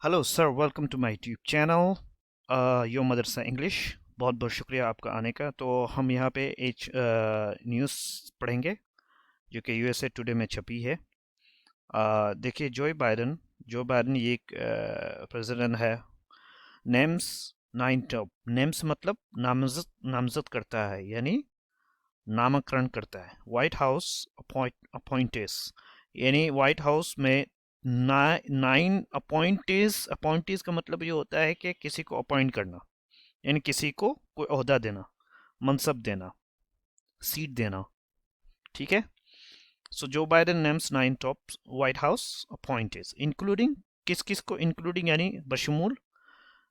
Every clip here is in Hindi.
Hello sir, welcome to my YouTube channel your Madrasa English. बहुत बहुत शुक्रिया आपका आने का। तो हम यहाँ पे एक न्यूज़ पढ़ेंगे जो कि यूएसए टुडे में छपी है। देखिए, जो बाइडन ये एक प्रेसिडेंट है। Names nine top. नेम्स मतलब नामजद नामजद करता है, यानी नामकरण करता है। व्हाइट हाउस अपॉइंटेस, यानी व्हाइट हाउस में नाइन अपॉइंटीज। अपॉइंटीज का मतलब ये होता है कि किसी को अपॉइंट करना, यानी किसी को कोई ओहदा देना, मनसब देना, सीट देना। ठीक है। So Joe Biden names nine top White House appointees including, किस किस को इंक्लूडिंग, यानी बशमूल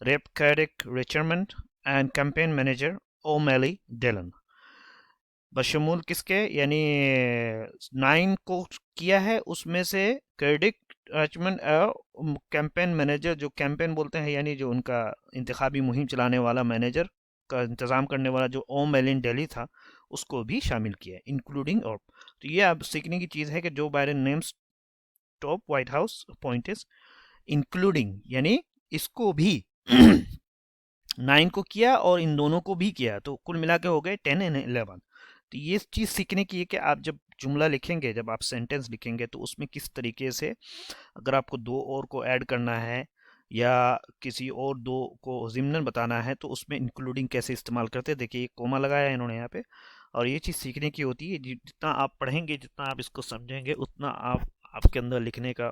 rep Cedric Richmond and campaign manager O'Malley Dillon. बशमूल किसके, यानी नाइन को किया है, उसमें से क्रेडिट रिचमंड कैंपेन मैनेजर, जो कैंपेन बोलते हैं यानी जो उनका इंतखाबी मुहिम चलाने वाला मैनेजर का इंतज़ाम करने वाला जो ओम मेलिन डेली था, उसको भी शामिल किया है इंक्लूडिंग। और तो ये अब सीखने की चीज़ है कि Joe Biden names top White House appointees including, यानी इसको भी नाइन को किया और इन दोनों को भी किया, तो कुल मिला के हो गए 10 और 11। तो ये चीज़ सीखने की है कि आप जब जुमला लिखेंगे, जब आप सेंटेंस लिखेंगे, तो उसमें किस तरीके से, अगर आपको दो और को ऐड करना है या किसी और दो को ज़िम्नन बताना है, तो उसमें इंक्लूडिंग कैसे इस्तेमाल करते हैं। देखिए, एक कोमा लगाया है इन्होंने यहाँ पे। और ये चीज़ सीखने की होती है। जितना आप पढ़ेंगे, जितना आप इसको समझेंगे, उतना आपके अंदर लिखने का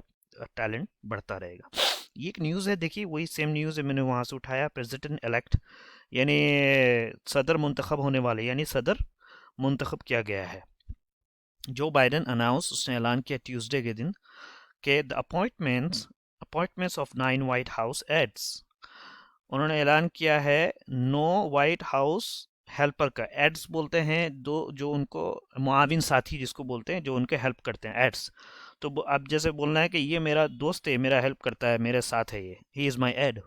टैलेंट बढ़ता रहेगा। ये एक न्यूज़ है, देखिए वही सेम न्यूज़ है, मैंने वहाँ से उठाया। प्रेसिडेंट इलेक्ट, यानी सदर मुंतखब होने वाले, यानी सदर मुंतखब किया गया है। जो बाइडन अनाउंस, उसने ऐलान किया ट्यूसडे के दिन के the appointments of 9 White House aides. उन्होंने ऐलान किया है नो वाइट हाउस हेल्पर का। एड्स बोलते हैं दो, जो उनको मुआविन साथी जिसको बोलते हैं, जो उनके हेल्प करते हैं, एड्स। तो अब जैसे बोलना है कि ये मेरा दोस्त है, मेरा हेल्प करता है, मेरे साथ है, ये he is my aid.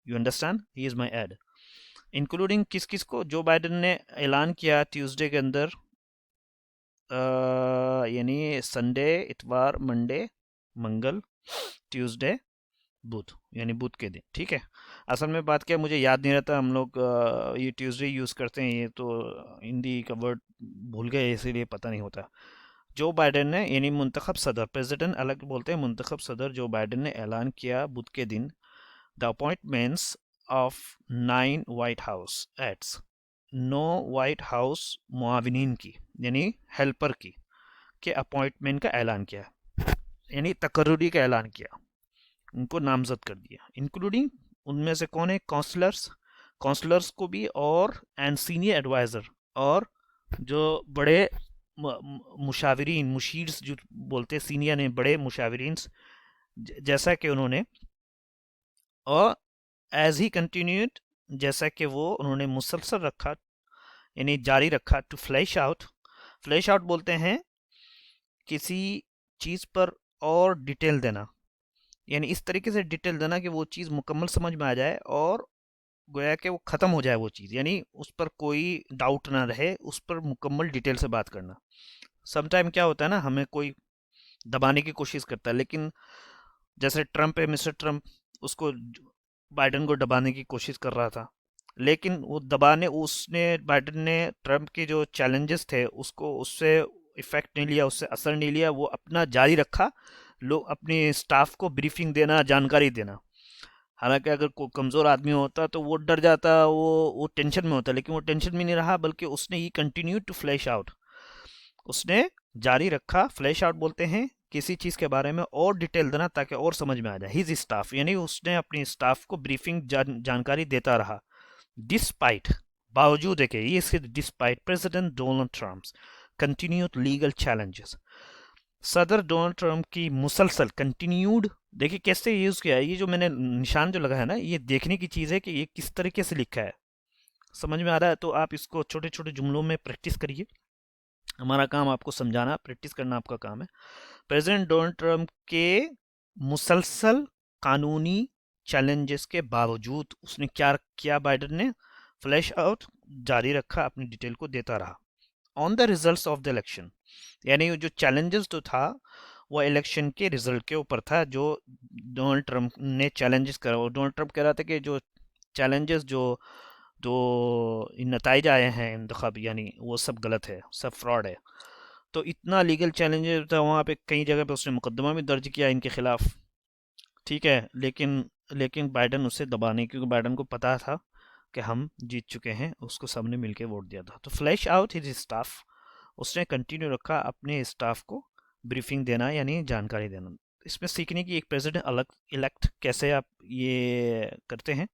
You understand, he is my aid. Including किस किस को जो बाइडन ने ऐलान किया ट्यूसडे के अंदर, यानी संडे, इतवार, मंडे, मंगल, ट्यूसडे, बुध, यानी बुध के दिन। ठीक है। असल में बात क्या है, मुझे याद नहीं रहता। हम लोग ये ट्यूसडे यूज़ करते हैं, ये तो हिंदी का वर्ड भूल गए, इसीलिए पता नहीं होता। जो बाइडेन ने, यानी मुंतखब सदर, प्रेसिडेंट अलग बोलते हैं, मुंतखब सदर जो बाइडेन ने ऐलान किया बुध के दिन the appointments of 9 White House aides. नो वाइट हाउस मुआविनीन की, यानी हेल्पर की, के अपॉइंटमेंट का ऐलान किया, यानी तकर्रुरी का ऐलान किया, उनको नामजद कर दिया। इंक्लूडिंग, उनमें से कौन है, काउंसलर्स, काउंसलर्स को भी, और एंड सीनियर एडवाइज़र, और जो बड़े मुशावरीन, मुशीर्स जो बोलते हैं, सीनियर ने बड़े मुशावरीन, जैसा कि उन्होंने, और एज ही कंटिन्यूड, जैसा कि वो उन्होंने मुसलसल रखा, यानी जारी रखा, to flash out. Flash out बोलते हैं किसी चीज़ पर और डिटेल देना, यानी इस तरीके से डिटेल देना कि वो चीज़ मुकम्मल समझ में आ जाए, और गोया कि वो ख़त्म हो जाए वो चीज़, यानी उस पर कोई डाउट ना रहे, उस पर मुकम्मल डिटेल से बात करना। समटाइम क्या होता है ना, हमें कोई दबाने की कोशिश करता है, लेकिन जैसे ट्रम्प है, मिस्टर ट्रम्प, उसको बाइडन को दबाने की कोशिश कर रहा था, लेकिन वो दबाने, उसने, बाइडन ने ट्रम्प के जो चैलेंजेस थे उसको, उससे इफेक्ट नहीं लिया, उससे असर नहीं लिया, वो अपना जारी रखा। लोग अपने स्टाफ को ब्रीफिंग देना, जानकारी देना। हालांकि अगर कोई कमज़ोर आदमी होता तो वो डर जाता, वो टेंशन में होता, लेकिन वो टेंशन में नहीं रहा, बल्कि उसने ही कंटिन्यू टू फ्लैश आउट, उसने जारी रखा। फ्लैश आउट बोलते हैं किसी चीज़ के बारे में और डिटेल देना ताकि और समझ में आ जाए। हिज स्टाफ, यानी उसने अपनी स्टाफ को ब्रीफिंग जानकारी देता रहा। डिस्पाइट, बावजूद है कि ये सिर्फ despite president Donald Trump continued legal challenges, सदर डोनाल्ड ट्रम्प की मुसलसल कंटिन्यूड। देखिए कैसे यूज़ किया है, ये जो मैंने निशान जो लगा है ना, ये देखने की चीज़ है कि ये किस तरीके से लिखा है। समझ में आ रहा है? तो आप इसको छोटे छोटे जुमलों में प्रैक्टिस करिए। हमारा काम आपको समझाना, प्रैक्टिस करना आपका काम है। प्रेसिडेंट डोनाल्ड ट्रम्प के मुसलसल कानूनी चैलेंजेस के बावजूद उसने क्या किया, बाइडन ने फ्लैश आउट जारी रखा, अपनी डिटेल को देता रहा। On the results of the election, यानी जो चैलेंजेस तो था वो इलेक्शन के रिजल्ट के ऊपर था जो डोनाल्ड ट्रंप ने चैलेंजेस करा। वो डोनाल्ड ट्रंप कह रहा था कि जो चैलेंजेस जो जो नतज आए हैं इंतखाब यानी वो सब गलत है, सब फ्रॉड है। तो इतना लीगल चैलेंजेस था वहाँ पे, कई जगह पे उसने मुकदमा भी दर्ज किया इनके खिलाफ। ठीक है, लेकिन लेकिन बाइडन उसे दबा नहीं, क्योंकि बाइडन को पता था कि हम जीत चुके हैं, उसको सबने मिलकर वोट दिया था। तो फ्लैश आउट हिज स्टाफ, उसने कंटिन्यू रखा अपने स्टाफ को ब्रीफिंग देना यानी जानकारी देना। इसमें सीखने की एक प्रेसिडेंट अलग इलेक्ट कैसे आप ये करते हैं।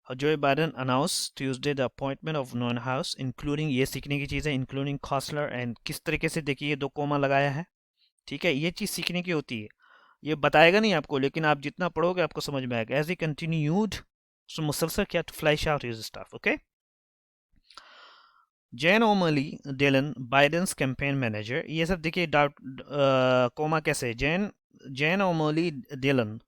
जो Biden announce Tuesday the appointment of non house including, ये सीखने की चीज़ है, इंक्लूडिंग कॉस्लर एंड किस तरीके से, देखिए ये दो कोमा लगाया है। ठीक है, ये चीज़ सीखने की होती है, ये बताएगा नहीं आपको, लेकिन आप जितना पढ़ोगे आपको समझ में आएगा। एज ही कंटिन्यूड, सो मुसलसल क्या to flash out his staff. Okay, Jen O'Malley Dillon Biden's campaign manager, ये सब देखिए डाउट कोमा कैसे, जैन ओमली डेलन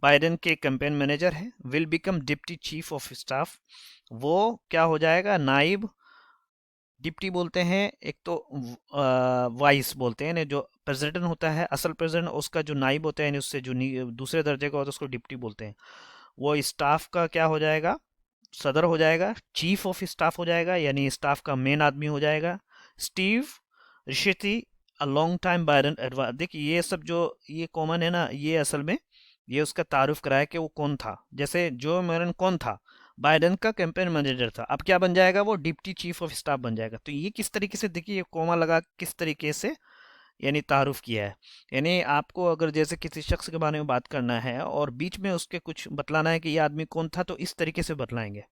बाइडेन के कैंपेन मैनेजर है, will become deputy chief of staff, वो क्या हो जाएगा, नाइब, डिप्टी बोलते हैं एक तो, वाइस बोलते हैं, जो प्रेसिडेंट होता है असल प्रेसिडेंट, उसका जो नाइब होता है यानी उससे जो दूसरे दर्जे का होता है उसको डिप्टी बोलते हैं। वो स्टाफ का क्या हो जाएगा, सदर हो जाएगा, चीफ ऑफ स्टाफ हो जाएगा यानी स्टाफ का मेन आदमी हो जाएगा। Steve Ricchetti, a long time Biden adviser, देखिए ये सब जो ये कॉमन है ना, ये असल में ये उसका तारुफ कराया कि वो कौन था। जैसे जो मेरन कौन था, बाइडन का कैंपेन मैनेजर था, अब क्या बन जाएगा, वो डिप्टी चीफ ऑफ स्टाफ बन जाएगा। तो ये किस तरीके से, देखिए ये कोमा लगा किस तरीके से यानी तारुफ किया है। यानी आपको अगर जैसे किसी शख्स के बारे में बात करना है और बीच में उसके कुछ बतलाना है कि ये आदमी कौन था, तो इस तरीके से बतलाएंगे।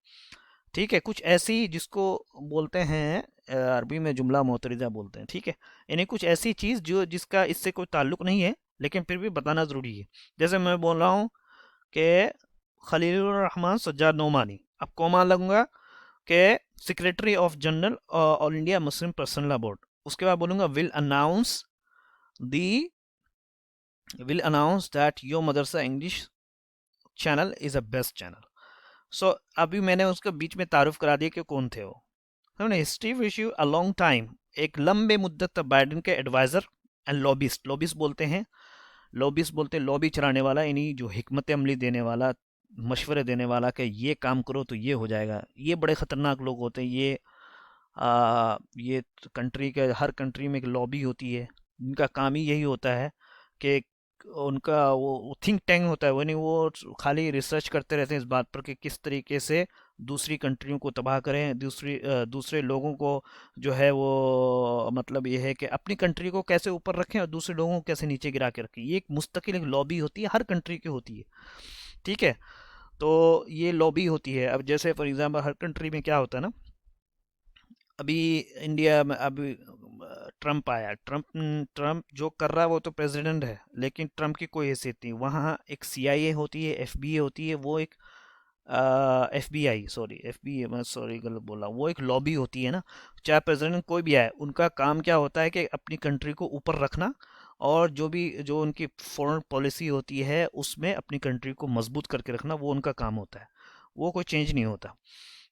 ठीक है, कुछ ऐसी जिसको बोलते हैं अरबी में जुमला मोतरिजा बोलते हैं। ठीक है, यानी कुछ ऐसी चीज़ जो जिसका इससे कोई ताल्लुक नहीं है लेकिन फिर भी बताना ज़रूरी है। जैसे मैं बोल रहा हूँ कि खलीलुर रहमान सज्जाद नोमानी, अब कोमा लगूंगा कि secretary of general All India Muslim personal law board, उसके बाद बोलूंगा the will announce that your Madrasa English channel is a best channel. So अभी मैंने उसके बीच में तारुफ करा दिया कि कौन थे वो। हमने Steve issue a long time, एक लंबे मुद्दत तक बाइडेन के एडवाइज़र एंड लॉबिस्ट, लॉबिस्ट बोलते हैं, लॉबिस्ट बोलते हैं लॉबी चलाने वाला, यानी जो हिकमत अमली देने वाला, मशवरे देने वाला कि ये काम करो तो ये हो जाएगा। ये बड़े ख़तरनाक लोग होते हैं। ये कंट्री के, हर कंट्री में एक लॉबी होती है, इनका काम ही यही होता है कि उनका वो थिंक टैंक होता है, वो नहीं, वो खाली रिसर्च करते रहते हैं इस बात पर कि किस तरीके से दूसरी कंट्रियों को तबाह करें, दूसरे लोगों को जो है वो, मतलब ये है कि अपनी कंट्री को कैसे ऊपर रखें और दूसरे लोगों को कैसे नीचे गिरा के रखें। ये एक मुस्तकिल एक लॉबी होती है, हर कंट्री की होती है। ठीक है, तो ये लॉबी होती है। अब जैसे फॉर एग्जांपल हर कंट्री में क्या होता है ना, अभी इंडिया में अभी ट्रम्प आया, ट्रम्प ट्रम्प जो कर रहा है वो तो प्रेसिडेंट है, लेकिन ट्रम्प की कोई हैसियत नहीं। वहाँ एक सीआईए होती है, एफबीए होती है, वो एक एफबीआई, सॉरी एफबीए, मैं सॉरी गलत बोला, वो एक लॉबी होती है ना। चाहे प्रेसिडेंट कोई भी आए, उनका काम क्या होता है कि अपनी कंट्री को ऊपर रखना, और जो उनकी फॉरेन पॉलिसी होती है उसमें अपनी कंट्री को मजबूत करके रखना, वो उनका काम होता है, वो कोई चेंज नहीं होता।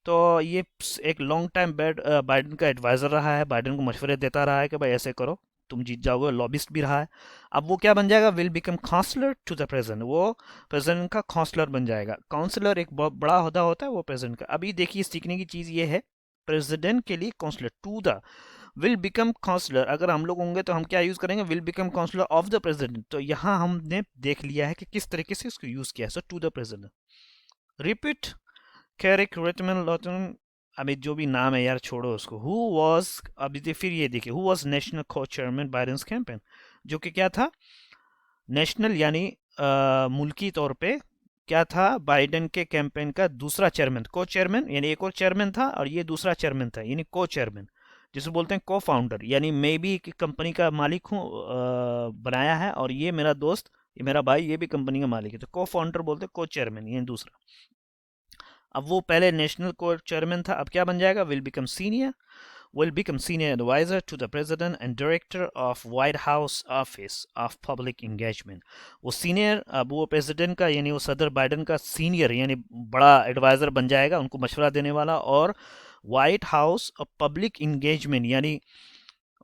तो ये एक लॉन्ग टाइम बाइडन का एडवाइज़र रहा है, बाइडन को मशवरे देता रहा है कि भाई ऐसे करो तुम जीत जाओगे, लॉबिस्ट भी रहा है। अब वो क्या बन जाएगा, will become counsellor to the president, वो प्रेसिडेंट का काउंसलर बन जाएगा। काउंसलर एक बहुत बड़ा ओहदा होता है वो प्रेसिडेंट का। अभी देखिए सीखने की चीज़ ये है, प्रेसिडेंट के लिए counsellor to the, will become counsellor, अगर हम लोग होंगे तो हम क्या यूज़ करेंगे, will become counsellor of the president. तो यहाँ हमने देख लिया है कि किस तरीके से इसको यूज़ किया है। So to the president, rep Cedric Richmond लॉटन, अभी जो भी नाम है यार छोड़ो उसको। हु वाज, अभी फिर ये देखिए, हु वाज नेशनल को चेयरमैन बाइडेंस कैंपेन, जो कि क्या था, नेशनल यानी मुल्की तौर पे क्या था, बाइडेन के कैंपेन का दूसरा चेयरमैन, को चेयरमैन यानी एक और चेयरमैन था और ये दूसरा चेयरमैन था, यानी को चेयरमैन, जिसे बोलते हैं को फाउंडर, यानी मैं भी एक कंपनी का मालिक हूँ, बनाया है, और ये मेरा दोस्त, ये मेरा भाई, ये भी कंपनी का मालिक है, तो को फाउंडर बोलते हैं, को चेयरमैन ये दूसरा। अब वो पहले नेशनल को चेयरमैन था, अब क्या बन जाएगा, will become senior advisor to the president and director of White House Office of Public Engagement। वो सीनियर, अब वो प्रेसिडेंट का यानी वो सदर बाइडेन का सीनियर यानी बड़ा एडवाइज़र बन जाएगा, उनको मशवरा देने वाला, और white house of public engagement यानी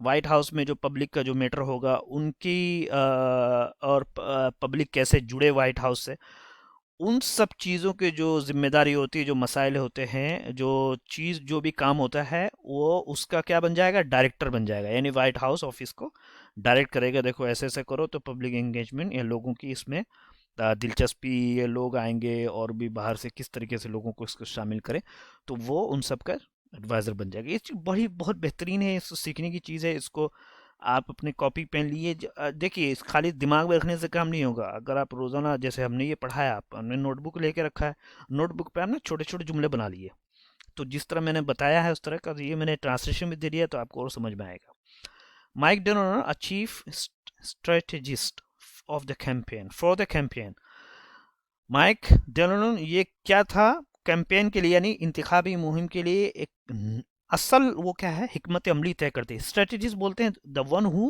वाइट हाउस में जो पब्लिक का जो मैटर होगा उनकी और पब्लिक कैसे जुड़े वाइट हाउस से, उन सब चीज़ों के जो जिम्मेदारी होती है, जो मसाइल होते हैं, जो चीज़ जो भी काम होता है, वो उसका क्या बन जाएगा, डायरेक्टर बन जाएगा, यानी वाइट हाउस ऑफिस को डायरेक्ट करेगा। देखो ऐसे ऐसे करो तो पब्लिक एंगेजमेंट या लोगों की इसमें दिलचस्पी, ये लोग आएंगे और भी बाहर से किस तरीके से लोगों को इसको शामिल करें, तो वो उन सब का एडवाइज़र बन जाएगा। ये चीज़ बड़ी बहुत बेहतरीन है, इसको सीखने की चीज़ है। इसको आप अपने कॉपी पेन लिए देखिए, इस खाली दिमाग में रखने से काम नहीं होगा। अगर आप रोज़ाना, जैसे हमने ये पढ़ा है, आप हमने नोटबुक लेके रखा है, नोटबुक पे आपने छोटे छोटे जुमले बना लिए, तो जिस तरह मैंने बताया है उस तरह का, तो ये मैंने ट्रांसलेशन भी दे दिया, तो आपको और समझ में आएगा। Mike Donilon, a chief strategist of the campaign, for the campaign. Mike Donilon ये क्या था, कैंपेन के लिए यानी इंतखाबी मुहिम के लिए एक असल वो क्या है, हिकमत अमली तय करते हैं। स्ट्रेटेजिस्ट बोलते हैं द वन हु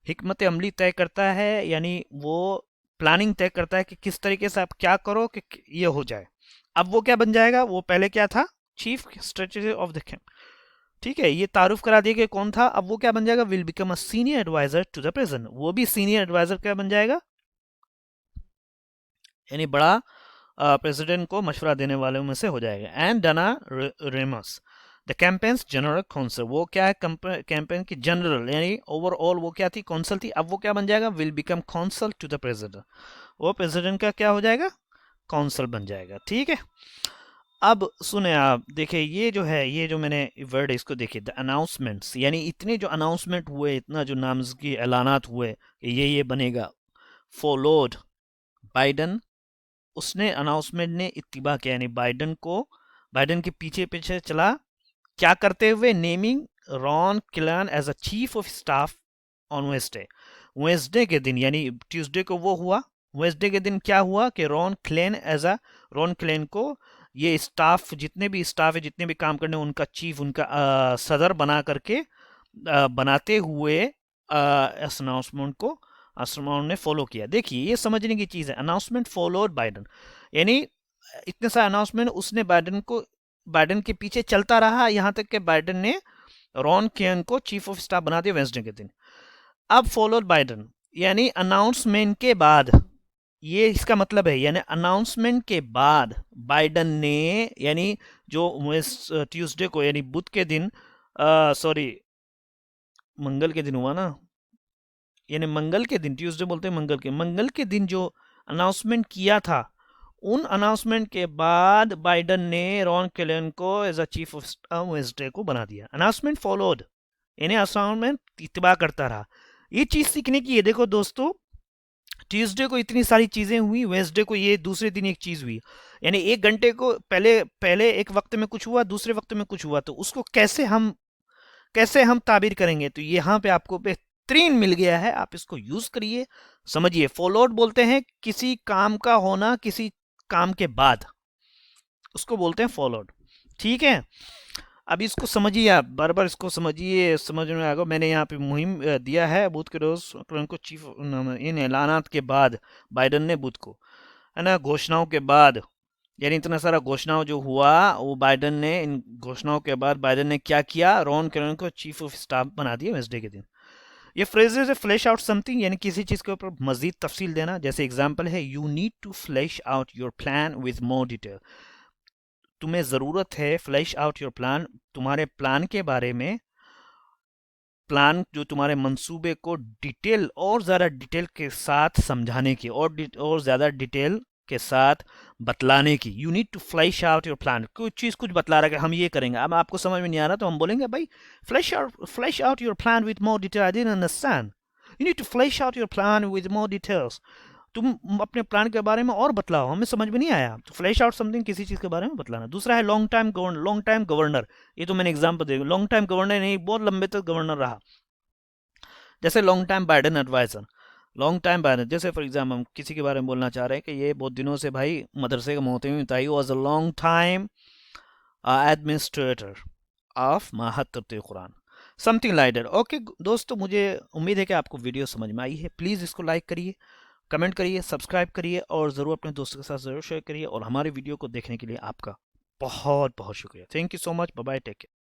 हिकमत अमली तय करता है, यानी वो प्लानिंग तय करता है कि किस तरीके से आप क्या करो कि ये हो जाए। अब वो क्या बन जाएगा, वो पहले क्या था, chief strategist of the camp, ठीक है, ये तारुफ करा दिया कि कौन था। अब वो क्या बन जाएगा, will become a senior adviser to the president, वो भी सीनियर एडवाइजर क्या बन जाएगा, यानी बड़ा प्रेसिडेंट को मशवरा देने वालों में से हो जाएगा। And Dana Remus, the campaign's general counsel, वो क्या है, कैंपेन की जनरल यानी ओवरऑल वो क्या थी, काउंसिल थी। अब वो क्या बन जाएगा, will become council to the president, वो प्रेसिडेंट का क्या हो जाएगा, काउंसिल बन जाएगा। ठीक है, अब सुने आप, देखिए ये जो है, ये जो मैंने वर्ड है इसको देखिए, द अनाउंसमेंट्स, यानी इतने जो अनाउंसमेंट हुए, इतना जो नामजदगी ऐलानात हुए कि ये बनेगा, फॉलोड बाइडन, उसने अनाउंसमेंट ने इत्तिबा किया, यानी बाइडन के पीछे पीछे चला, क्या करते हुए, naming Ron Klain as a chief of staff on Wednesday, Wednesday के दिन, यानी ट्यूसडे को वो हुआ, वेंसडे के दिन क्या हुआ कि रॉन क्लेन को ये स्टाफ, जितने भी स्टाफ है, जितने भी काम करने, उनका चीफ, उनका सदर बना करके बनाते हुए इस अनाउंसमेंट को अनाउंसमेंट ने फॉलो किया। देखिए ये समझने की चीज़ है, अनाउंसमेंट फॉलोड बाइडन, यानी इतने सारे अनाउंसमेंट उसने बाइडन के पीछे चलता रहा, यहाँ तक कि बाइडन ने रॉन केन को चीफ ऑफ स्टाफ बना दिया वेंसडे के दिन। अब फॉलोड बाइडन, यानी अनाउंसमेंट के बाद, ये इसका मतलब है, यानी अनाउंसमेंट के बाद बाइडन ने, यानी जो ट्यूसडे को, यानी बुध के दिन, सॉरी मंगल के दिन हुआ ना, यानी मंगल के दिन, ट्यूसडे बोलते हैं मंगल के दिन जो अनाउंसमेंट किया था, उन अनाउंसमेंट के बाद बाइडन ने रॉन केलन को as a chief of staff Wednesday को बना दिया। अनाउंसमेंट फॉलोड, यानी अनाउंसमेंट इत्तिबा करता रहा। ये चीज़ सीखने की है। देखो दोस्तों, ट्यूसडे को इतनी सारी चीज़ें हुई, वेंसडे को ये दूसरे दिन एक चीज़ हुई, यानी एक घंटे को पहले पहले एक वक्त में कुछ हुआ, दूसरे वक्त में कुछ हुआ, तो उसको कैसे हम ताबीर करेंगे। तो यहाँ पे आपको बेहतरीन मिल गया है, आप इसको यूज़ करिए, समझिए। फॉलोड बोलते हैं किसी काम का होना किसी काम के बाद, उसको बोलते हैं फॉलोड। ठीक है, अब इसको समझिए, आप बार बार इसको समझिए, समझ में आएगा। मैंने यहाँ पे मुहिम दिया है, बुध के रोज को चीफ, इन ऐलानात के बाद बाइडन ने बुध को, है ना, घोषणाओं के बाद, यानी इतना सारा घोषणाओं जो हुआ, वो बाइडन ने, इन घोषणाओं के बाद बाइडन ने क्या किया, रॉन केलन को चीफ ऑफ स्टाफ बना दिया वेंसडे के दिन। ये फ्रेजेस है फ्लैश आउट समथिंग, यानी किसी चीज़ के ऊपर मजीद तफसील देना। जैसे एग्जांपल है, you need to flash out your plan with more detail, तुम्हें ज़रूरत है फ्लैश आउट योर प्लान, तुम्हारे प्लान के बारे में, प्लान जो तुम्हारे मंसूबे को डिटेल, और ज़्यादा डिटेल के साथ समझाने की, और ज़्यादा डिटेल के साथ बतलाने की। You need to flash out your plan, कुछ चीज़ कुछ बतला रहा है कि हम ये करेंगे, अब आपको समझ में नहीं आ रहा तो हम बोलेंगे भाई flash out your plan with more detail, I didn't understand, you need to flash out your plan with more details, तुम अपने प्लान के बारे में और बतलाओ, हमें समझ में नहीं आया। तो फ्लैश आउट समथिंग, किसी चीज़ के बारे में बतलाना। दूसरा है लॉन्ग टाइम गवर्नर, ये तो मैंने एग्जाम्पल दे, लॉन्ग टाइम गवर्नर नहीं, बहुत लंबे तक गवर्नर रहा, जैसे long time Biden adviser, long time Biden, जैसे फॉर एग्जाम्पल हम किसी के बारे में बोलना चाह रहे हैं कि ये बहुत दिनों से भाई मदरसे का मोहतमी था, he was a long time administrator of माहद तर्तीब कुरान, समथिंग लाइक दैट। ओके दोस्तों, मुझे उम्मीद है कि आपको वीडियो समझ में आई है। प्लीज़ इसको लाइक करिए, कमेंट करिए, सब्सक्राइब करिए, और ज़रूर अपने दोस्तों के साथ ज़रूर शेयर करिए। और हमारे वीडियो को देखने के लिए आपका बहुत बहुत शुक्रिया। Thank you so much, bye bye, take care.